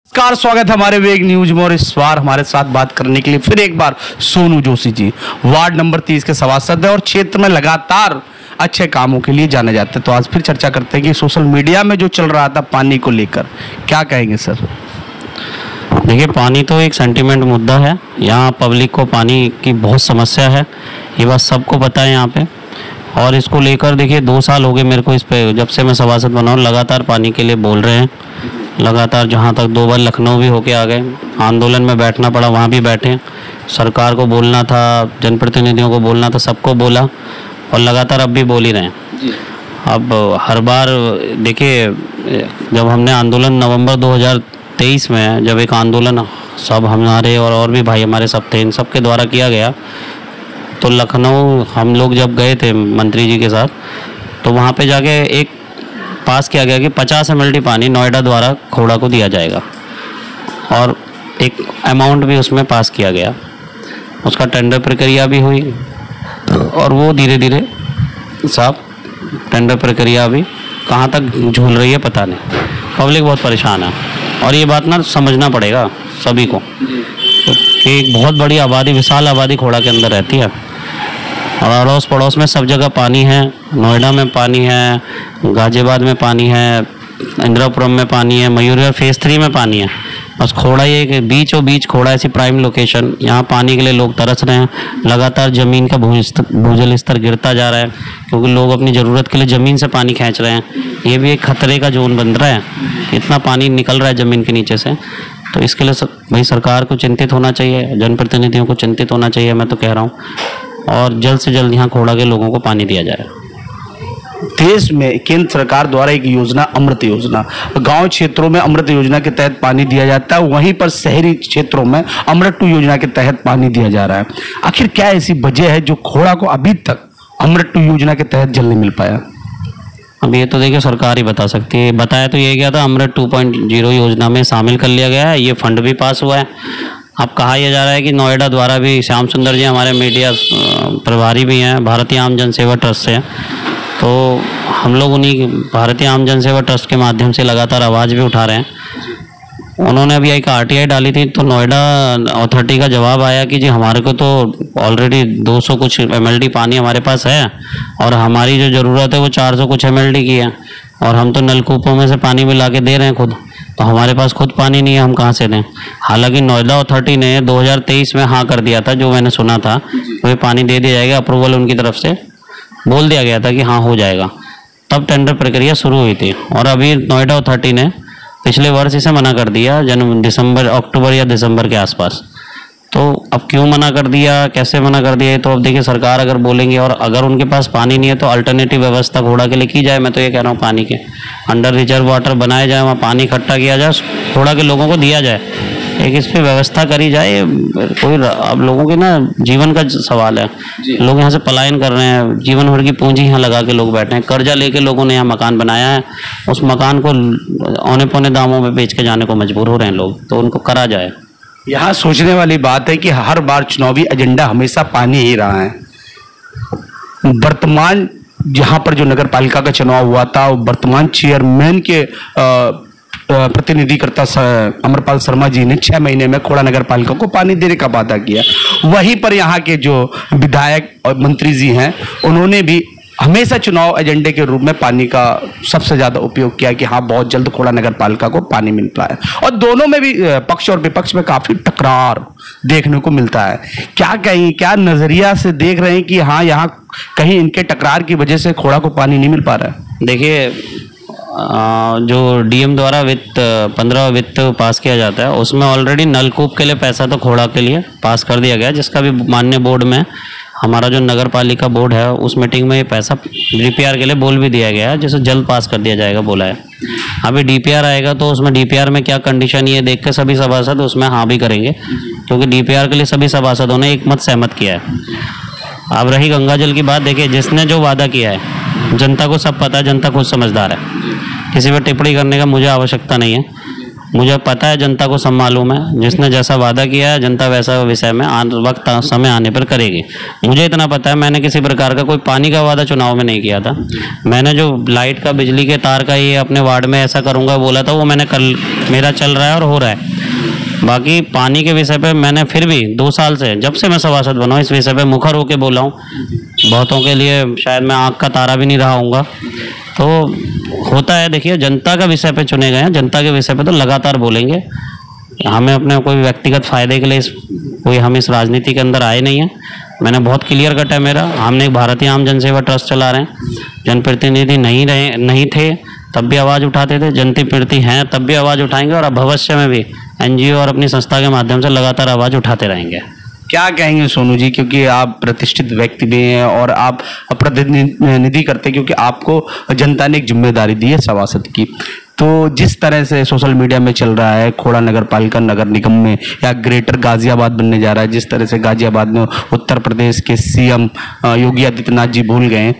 नमस्कार, स्वागत है हमारे वेग न्यूज में। और इस बार हमारे साथ बात करने के लिए फिर एक बार सोनू जोशी जी, वार्ड नंबर 30 के सभासद है और क्षेत्र में लगातार अच्छे कामों के लिए जाने जाते हैं। तो आज फिर चर्चा करते हैं कि सोशल मीडिया में जो चल रहा था पानी को लेकर, क्या कहेंगे सर? देखिए, पानी तो एक सेंटिमेंट मुद्दा है। यहाँ पब्लिक को पानी की बहुत समस्या है, ये बात सबको पता है यहाँ पे। और इसको लेकर देखिए 2 साल हो गए मेरे को, इस पे जब से मैं सभासद बना हूँ लगातार पानी के लिए बोल रहे हैं। लगातार जहाँ तक 2 बार लखनऊ भी होके आ गए, आंदोलन में बैठना पड़ा, वहाँ भी बैठे। सरकार को बोलना था, जनप्रतिनिधियों को बोलना था, सबको बोला और लगातार अब भी बोल ही रहे हैं। अब हर बार देखिए, जब हमने आंदोलन नवंबर 2023 में जब एक आंदोलन सब हमारे और भी भाई हमारे सब थे, इन सब के द्वारा किया गया, तो लखनऊ हम लोग जब गए थे मंत्री जी के साथ, तो वहाँ पे जाके एक पास किया गया कि 50 ml पानी नोएडा द्वारा खोड़ा को दिया जाएगा और एक अमाउंट भी उसमें पास किया गया। उसका टेंडर प्रक्रिया भी हुई और वो धीरे धीरे साहब टेंडर प्रक्रिया भी कहाँ तक झूल रही है पता नहीं। पब्लिक बहुत परेशान है और ये बात ना समझना पड़ेगा सभी को कि एक बहुत बड़ी आबादी, विशाल आबादी खोड़ा के अंदर रहती है और अड़ोस पड़ोस में सब जगह पानी है। नोएडा में पानी है, गाजियाबाद में पानी है, इंदिरापुरम में पानी है, मयूरिया फेज 3 में पानी है। बस खोड़ा ये कि बीचों बीच खोड़ा ऐसी प्राइम लोकेशन, यहाँ पानी के लिए लोग तरस रहे हैं। लगातार ज़मीन का भूजल स्तर गिरता जा रहा है क्योंकि लोग अपनी ज़रूरत के लिए ज़मीन से पानी खींच रहे हैं। ये भी एक खतरे का जोन बन रहा है, इतना पानी निकल रहा है ज़मीन के नीचे से। तो इसके लिए भाई सरकार को चिंतित होना चाहिए, जनप्रतिनिधियों को चिंतित होना चाहिए, मैं तो कह रहा हूँ, और जल्द से जल्द यहाँ खोड़ा के लोगों को पानी दिया जाए। देश में केंद्र सरकार द्वारा एक योजना अमृत योजना, गांव क्षेत्रों में अमृत योजना के तहत पानी दिया जाता है, वहीं पर शहरी क्षेत्रों में अमृत 2 योजना के तहत पानी दिया जा रहा है। आखिर क्या ऐसी वजह है जो खोड़ा को अभी तक अमृत 2 योजना के तहत जल नहीं मिल पाया? अब ये तो देखिए सरकार ही बता सकती है। बताया तो ये गया था अमृत 2.0 योजना में शामिल कर लिया गया है, ये फंड भी पास हुआ है। अब कहा यह जा रहा है कि नोएडा द्वारा भी, श्याम सुंदर जी हमारे मीडिया प्रभारी भी हैं, भारतीय आम जन सेवा ट्रस्ट से, तो हम लोग उन्हीं भारतीय आम जन सेवा ट्रस्ट के माध्यम से लगातार आवाज़ भी उठा रहे हैं। उन्होंने अभी एक RTI डाली थी, तो नोएडा अथॉरिटी का जवाब आया कि जी हमारे को तो ऑलरेडी 200 कुछ ml पानी हमारे पास है और हमारी जो ज़रूरत है वो 400 कुछ ml की है और हम तो नलकूपों में से पानी भी ला के दे रहे हैं खुद, तो हमारे पास खुद पानी नहीं है, हम कहाँ से दें। हालांकि नोएडा अथॉरिटी ने 2023 में हाँ कर दिया था, जो मैंने सुना था, तो पानी दे दिया जाएगा, अप्रूवल उनकी तरफ से बोल दिया गया था कि हाँ हो जाएगा। तब टेंडर प्रक्रिया शुरू हुई थी और अभी नोएडा अथॉरिटी ने पिछले वर्ष इसे मना कर दिया, अक्टूबर या दिसंबर के आसपास। तो अब क्यों मना कर दिया, कैसे मना कर दिया, तो अब देखिए सरकार अगर बोलेंगे और अगर उनके पास पानी नहीं है तो अल्टरनेटिव व्यवस्था खोड़ा के लिए की जाए। मैं तो ये कह रहा हूँ पानी के अंडर रिजर्व वाटर बनाया जाए, वहाँ पानी इकट्ठा किया जाए, खोड़ा के लोगों को दिया जाए, एक इस पर व्यवस्था करी जाए। कोई अब लोगों के ना जीवन का सवाल है, लोग यहाँ से पलायन कर रहे हैं, जीवन भर की पूंजी यहाँ लगा के लोग बैठे हैं, कर्जा लेके लोगों ने यहाँ मकान बनाया है, उस मकान को औने पौने दामों में बेच के जाने को मजबूर हो रहे हैं लोग, तो उनको करा जाए। यहाँ सोचने वाली बात है कि हर बार चुनावी एजेंडा हमेशा पानी ही रहा है। वर्तमान जहाँ पर जो नगर पालिका का चुनाव हुआ था, वर्तमान चेयरमैन के प्रतिनिधिकर्ता अमरपाल शर्मा जी ने 6 महीने में खोड़ा नगर पालिका को पानी देने का वादा किया। वहीं पर यहाँ के जो विधायक और मंत्री जी हैं, उन्होंने भी हमेशा चुनाव एजेंडे के रूप में पानी का सबसे ज्यादा उपयोग किया कि हाँ बहुत जल्द खोड़ा नगर पालिका को पानी मिल पाए। और दोनों में भी पक्ष और विपक्ष में काफी टकरार देखने को मिलता है। क्या नजरिया से देख रहे हैं कि हाँ यहाँ कहीं इनके टकरार की वजह से खोड़ा को पानी नहीं मिल पा रहा है? देखिए, जो DM द्वारा 15 वित्त पास किया जाता है, उसमें ऑलरेडी नलकूप के लिए पैसा तो खोड़ा के लिए पास कर दिया गया, जिसका भी माननीय बोर्ड में, हमारा जो नगर पालिका बोर्ड है, उस मीटिंग में ये पैसा DPR के लिए बोल भी दिया गया है, जिसे जल्द पास कर दिया जाएगा बोला है। अभी DPR आएगा तो उसमें DPR में क्या कंडीशन, ये देख के सभी सभासद उसमें हाँ भी करेंगे, क्योंकि DPR के लिए सभी सभासदों ने एक मत सहमत किया है। अब रही गंगा जल की बात, देखिए जिसने जो वादा किया है जनता को सब पता है, जनता खुद समझदार है, किसी पर टिप्पणी करने का मुझे आवश्यकता नहीं है। मुझे पता है जनता को सब मालूम है, जिसने जैसा वादा किया है जनता वैसा विषय में वक्त समय आने पर करेगी। मुझे इतना पता है, मैंने किसी प्रकार का कोई पानी का वादा चुनाव में नहीं किया था। मैंने जो लाइट का, बिजली के तार का ये अपने वार्ड में ऐसा करूँगा बोला था, वो मैंने कल मेरा चल रहा है और हो रहा है। बाकी पानी के विषय पे मैंने फिर भी 2 साल से, जब से मैं सभासद बना हूँ, इस विषय पे मुखर होकर बोला हूँ। बहुतों के लिए शायद मैं आँख का तारा भी नहीं रहा हूँगा। तो होता है, देखिए जनता का विषय पे चुने गए हैं, जनता के विषय पे तो लगातार बोलेंगे। हमें अपने कोई व्यक्तिगत फायदे के लिए हम इस राजनीति के अंदर आए नहीं हैं। मैंने बहुत क्लियर कट है मेरा। हमने एक भारतीय आम जनसेवा ट्रस्ट चला रहे हैं। जनप्रतिनिधि नहीं थे तब भी आवाज़ उठाते थे, जनप्रतिनिधि हैं तब भी आवाज़ उठाएंगे, और अब भविष्य में भी एनजीओ और अपनी संस्था के माध्यम से लगातार आवाज़ उठाते रहेंगे। क्या कहेंगे सोनू जी, क्योंकि आप प्रतिष्ठित व्यक्ति भी हैं और आप प्रतिनिधि करते हैं, क्योंकि आपको जनता ने एक जिम्मेदारी दी है सभासद की। तो जिस तरह से सोशल मीडिया में चल रहा है, खोड़ा नगर पालिका नगर निगम में या ग्रेटर गाजियाबाद बनने जा रहा है, जिस तरह से गाजियाबाद में उत्तर प्रदेश के सीएम योगी आदित्यनाथ जी भूल गए,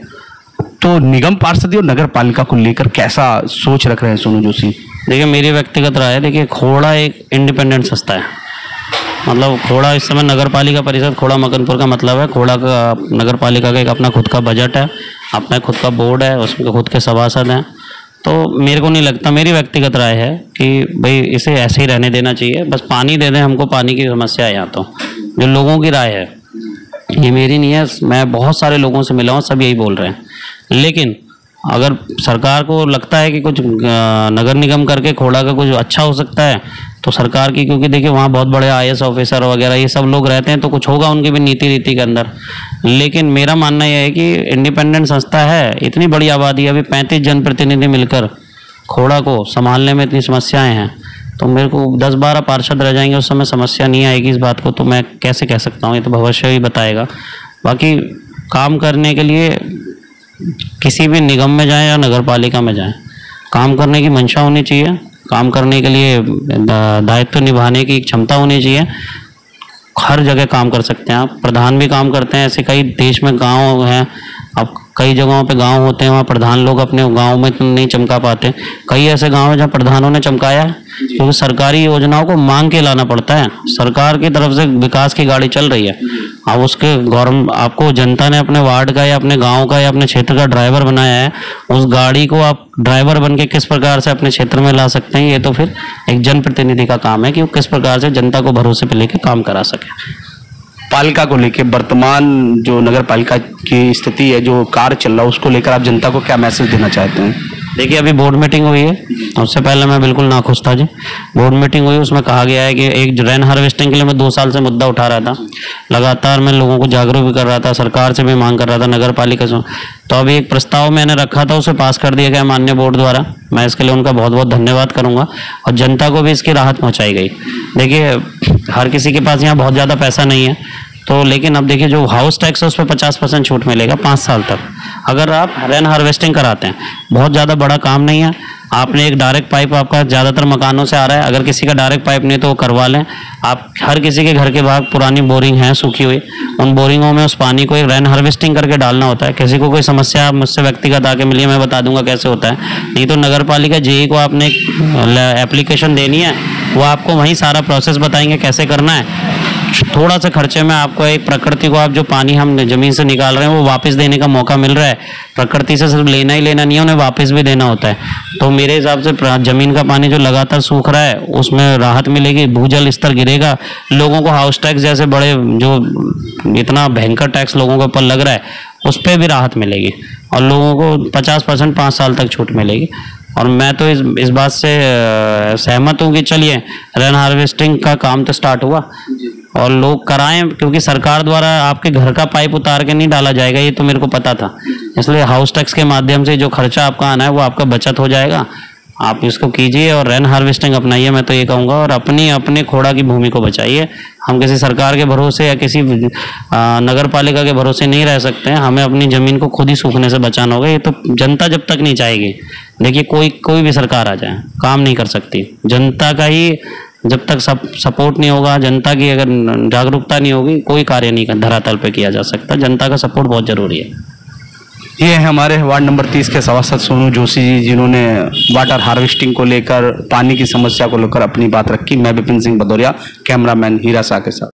तो निगम पार्षद और नगर पालिका को लेकर कैसा सोच रख रहे हैं सोनू जोशी? देखिए, मेरी व्यक्तिगत राय है, देखिए खोड़ा एक इंडिपेंडेंट संस्था है। मतलब खोड़ा इस समय नगर पालिका परिषद खोड़ा मकनपुर का मतलब है, खोड़ा का नगर पालिका का एक अपना खुद का बजट है, अपना खुद का बोर्ड है, उसमें खुद के सभासद हैं। तो मेरे को नहीं लगता, मेरी व्यक्तिगत राय है कि भाई इसे ऐसे ही रहने देना चाहिए, बस पानी दे दें। हमको पानी की समस्या है यहाँ। तो जो लोगों की राय है, ये मेरी नहीं है, मैं बहुत सारे लोगों से मिला हूँ, सब यही बोल रहे हैं। लेकिन अगर सरकार को लगता है कि कुछ नगर निगम करके खोड़ा का कुछ अच्छा हो सकता है, तो सरकार की, क्योंकि देखिए वहाँ बहुत बड़े IAS ऑफिसर वगैरह ये सब लोग रहते हैं, तो कुछ होगा उनकी भी नीति रीति के अंदर। लेकिन मेरा मानना यह है कि इंडिपेंडेंट संस्था है, इतनी बड़ी आबादी, अभी 35 जनप्रतिनिधि मिलकर खोड़ा को संभालने में इतनी समस्याएं हैं, तो मेरे को 10-12 पार्षद रह जाएंगे, उस समय समस्या नहीं आएगी। इस बात को तो मैं कैसे कह सकता हूँ, ये तो भविष्य ही बताएगा। बाकी काम करने के लिए किसी भी निगम में जाएं या नगर पालिका में जाएं, काम करने की मंशा होनी चाहिए, काम करने के लिए दायित्व निभाने की क्षमता होनी चाहिए। हर जगह काम कर सकते हैं आप, प्रधान भी काम करते हैं। ऐसे कई देश में गांव हैं, अब कई जगहों पे गांव होते हैं, वहाँ प्रधान लोग अपने गांव में नहीं चमका पाते। कई ऐसे गांव हैं जहाँ प्रधानों ने चमकाया है, क्योंकि सरकारी योजनाओं को मांग के लाना पड़ता है। सरकार की तरफ से विकास की गाड़ी चल रही है, अब उसके गवर्नमेंट, आपको जनता ने अपने वार्ड का या अपने गांव का या अपने क्षेत्र का ड्राइवर बनाया है, उस गाड़ी को आप ड्राइवर बन के किस प्रकार से अपने क्षेत्र में ला सकते हैं, ये तो फिर एक जनप्रतिनिधि का काम है कि वो किस प्रकार से जनता को भरोसे पे लेके काम करा सके। पालिका को लेकर वर्तमान जो नगर पालिका की स्थिति है, जो कार्य चल रहा है, उसको लेकर आप जनता को क्या मैसेज देना चाहते हैं? देखिए, अभी बोर्ड मीटिंग हुई है, उससे पहले मैं बिल्कुल नाखुश था जी। बोर्ड मीटिंग हुई, उसमें कहा गया है कि एक रेन हार्वेस्टिंग के लिए मैं 2 साल से मुद्दा उठा रहा था, लगातार मैं लोगों को जागरूक भी कर रहा था, सरकार से भी मांग कर रहा था, नगर पालिका से। तो अभी एक प्रस्ताव मैंने रखा था, उसे पास कर दिया गया माननीय बोर्ड द्वारा। मैं इसके लिए उनका बहुत बहुत धन्यवाद करूँगा, और जनता को भी इसकी राहत पहुँचाई गई। देखिए, हर किसी के पास यहाँ बहुत ज़्यादा पैसा नहीं है, तो लेकिन अब देखिए जो हाउस टैक्स है उस पर 50% छूट मिलेगा 5 साल तक, अगर आप रेन हार्वेस्टिंग कराते हैं। बहुत ज़्यादा बड़ा काम नहीं है, आपने एक डायरेक्ट पाइप, आपका ज़्यादातर मकानों से आ रहा है, अगर किसी का डायरेक्ट पाइप नहीं तो वो करवा लें आप। हर किसी के घर के बाहर पुरानी बोरिंग है सूखी हुई, उन बोरिंगों में उस पानी को एक रेन हार्वेस्टिंग करके डालना होता है। किसी को कोई समस्या आप मुझसे व्यक्तिगत आके मिलिए, मैं बता दूंगा कैसे होता है। नहीं तो नगर पालिका JE को आपने एप्लीकेशन देनी है, वो आपको वहीं सारा प्रोसेस बताएंगे कैसे करना है। थोड़ा सा खर्चे में आपको एक प्रकृति को, आप जो पानी हम जमीन से निकाल रहे हैं वो वापस देने का मौका मिल रहा है। प्रकृति से सिर्फ लेना ही लेना नहीं है, उन्हें वापस भी देना होता है। तो मेरे हिसाब से जमीन का पानी जो लगातार सूख रहा है उसमें राहत मिलेगी, भूजल स्तर गिरेगा, लोगों को हाउस टैक्स जैसे बड़े जो इतना भयंकर टैक्स लोगों के ऊपर लग रहा है उस पर भी राहत मिलेगी, और लोगों को 50% 5 साल तक छूट मिलेगी। और मैं तो इस बात से सहमत हूँ कि चलिए रेन हार्वेस्टिंग का काम तो स्टार्ट हुआ और लोग कराएं, क्योंकि सरकार द्वारा आपके घर का पाइप उतार के नहीं डाला जाएगा, ये तो मेरे को पता था। इसलिए हाउस टैक्स के माध्यम से जो खर्चा आपका आना है वो आपका बचत हो जाएगा। आप इसको कीजिए और रेन हार्वेस्टिंग अपनाइए, मैं तो ये कहूँगा, और अपने खोड़ा की भूमि को बचाइए। हम किसी सरकार के भरोसे या किसी नगर पालिका के भरोसे नहीं रह सकते हैं, हमें अपनी ज़मीन को खुद ही सूखने से बचाना होगा। ये तो जनता जब तक नहीं चाहेगी, देखिए कोई भी सरकार आ जाए काम नहीं कर सकती। जनता का ही जब तक सपोर्ट नहीं होगा, जनता की अगर जागरूकता नहीं होगी, कोई कार्य नहीं धरातल पे किया जा सकता। जनता का सपोर्ट बहुत जरूरी है। ये है हमारे वार्ड नंबर 30 के सभासद सोनू जोशी जी, जिन्होंने वाटर हार्वेस्टिंग को लेकर, पानी की समस्या को लेकर अपनी बात रखी। मैं विपिन सिंह भदौरिया, कैमरामैन हीरा शाह के साथ।